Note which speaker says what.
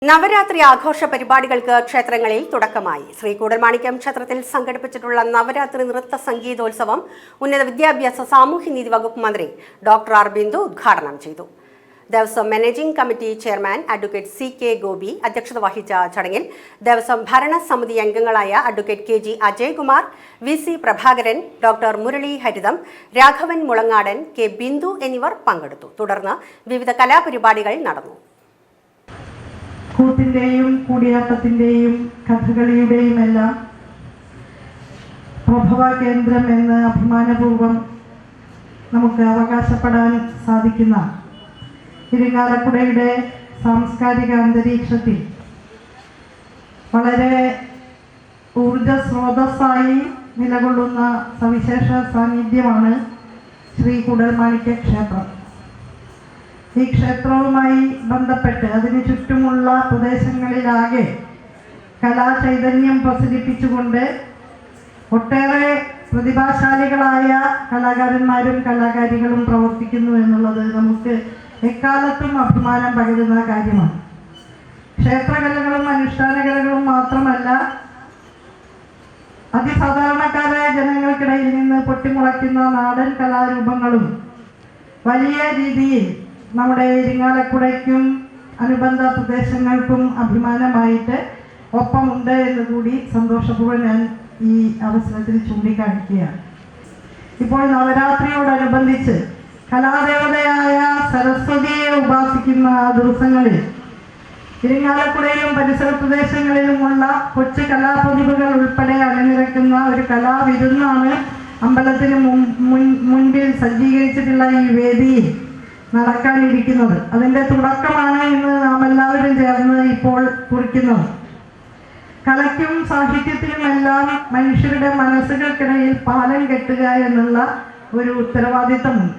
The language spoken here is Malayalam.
Speaker 1: നവരാത്രി ആഘോഷ പരിപാടികൾക്ക് ക്ഷേത്രങ്ങളിൽ തുടക്കമായി. ശ്രീ കൂടൽമാണിക്യം ക്ഷേത്രത്തിൽ സംഘടിപ്പിച്ചിട്ടുള്ള നവരാത്രി നൃത്ത സംഗീതോത്സവം ഉന്നത വിദ്യാഭ്യാസ സാമൂഹ്യനീതി വകുപ്പ് മന്ത്രി ഡോക്ടർ ആർ ബിന്ദു ഉദ്ഘാടനം ചെയ്തു. Devaswom managing committee chairman advocate CK Gopi അധ്യക്ഷത വഹിച്ച ചടങ്ങിൽ ദേവസ്വം ഭരണസമിതി അംഗങ്ങളായ advocate KG Ajaykumar, VC Prabhakaran, doctor Murali Haritham, Raghavan Mulangadan, K Bindu എന്നിവർ പങ്കെടുത്തു. തുടർന്ന് വിവിധ കലാപരിപാടികൾ നടന്നു.
Speaker 2: കൂത്തിൻ്റെയും കൂടിയാട്ടത്തിൻ്റെയും കഥകളിയുടെയും എല്ലാം പ്രഭവ കേന്ദ്രം എന്ന് അഭിമാനപൂർവ്വം നമുക്ക് അവകാശപ്പെടാൻ സാധിക്കുന്ന ഇരിങ്ങാലക്കുടയുടെ സാംസ്കാരിക അന്തരീക്ഷത്തിൽ വളരെ ഊർജസ്രോതസ്സായി നിലകൊള്ളുന്ന സവിശേഷ സാന്നിധ്യമാണ് ശ്രീ കൂടൽമാണിക്യ ക്ഷേത്രം. ഈ ക്ഷേത്രവുമായി ബന്ധപ്പെട്ട് അതിന് ചുറ്റുമുള്ള പ്രദേശങ്ങളിലാകെ കലാചൈതന്യം പ്രസരിപ്പിച്ചുകൊണ്ട് ഒട്ടേറെ പ്രതിഭാശാലികളായ കലാകാരന്മാരും കലാകാരികളും പ്രവർത്തിക്കുന്നു എന്നുള്ളത് നമുക്ക് എക്കാലത്തും അഭിമാനം പകരുന്ന കാര്യമാണ്. ക്ഷേത്രകലകളും അനുഷ്ഠാന കലകളും മാത്രമല്ല, അതിസാധാരണക്കാരായ ജനങ്ങൾക്കിടയിൽ നിന്ന് പൊട്ടിമുളയ്ക്കുന്ന നാടൻ കലാരൂപങ്ങളും വലിയ രീതിയിൽ നമ്മുടെ ഇരിങ്ങാലക്കുടയ്ക്കും അനുബന്ധ പ്രദേശങ്ങൾക്കും അഭിമാനമായിട്ട് ഒപ്പമുണ്ട് എന്ന് കൂടി സന്തോഷപൂർവ്വം ഞാൻ ഈ അവസരത്തിൽ ചൂണ്ടിക്കാണിക്കുകയാണ്. ഇപ്പോൾ നവരാത്രിയോടനുബന്ധിച്ച് കലാദേവതയായ സരസ്വതിയെ ഉപാസിക്കുന്ന ദിവസങ്ങളിൽ ഇരിങ്ങാലക്കുടയിലും പരിസര പ്രദേശങ്ങളിലുമുള്ള കൊച്ചു കലാപ്രതിഭകൾ ഉൾപ്പെടെ അണിനിരക്കുന്ന ഒരു കലാവിരുന്നാണ് അമ്പലത്തിന് മുൻപിൽ സജ്ജീകരിച്ചിട്ടുള്ള ഈ വേദിയിൽ നടക്കാനിരിക്കുന്നത്. അതിൻ്റെ തുടക്കമാണ് ഇന്ന് നാം എല്ലാവരും ചേർന്ന് ഇപ്പോൾ കുറിക്കുന്നത്. കലയ്ക്കും സാഹിത്യത്തിനുമെല്ലാം മനുഷ്യരുടെ മനസ്സുകൾക്കിടയിൽ പാലം കെട്ടുക എന്നുള്ള ഒരു ഉത്തരവാദിത്തമുണ്ട്.